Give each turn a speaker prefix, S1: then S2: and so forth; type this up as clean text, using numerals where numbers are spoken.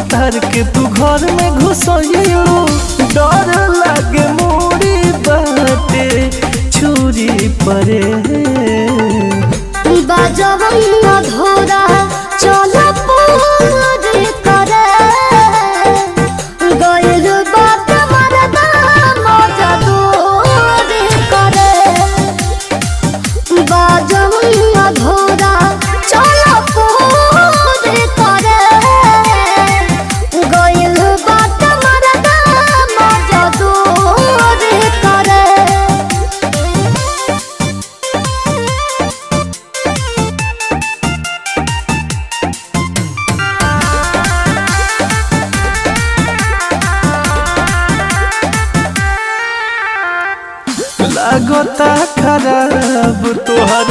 S1: भतार के तू घर में घुसइलू डर लागे मोरी बाटे छुरी परे
S2: बाजवंगा धोरा चल पूरी करे गइल बात मरदा मजा दूरी करे बाजवंगा धोरा चल पूरी करे गइल बात मरदा मजा दूरी करे।
S1: लागता खराब तोहर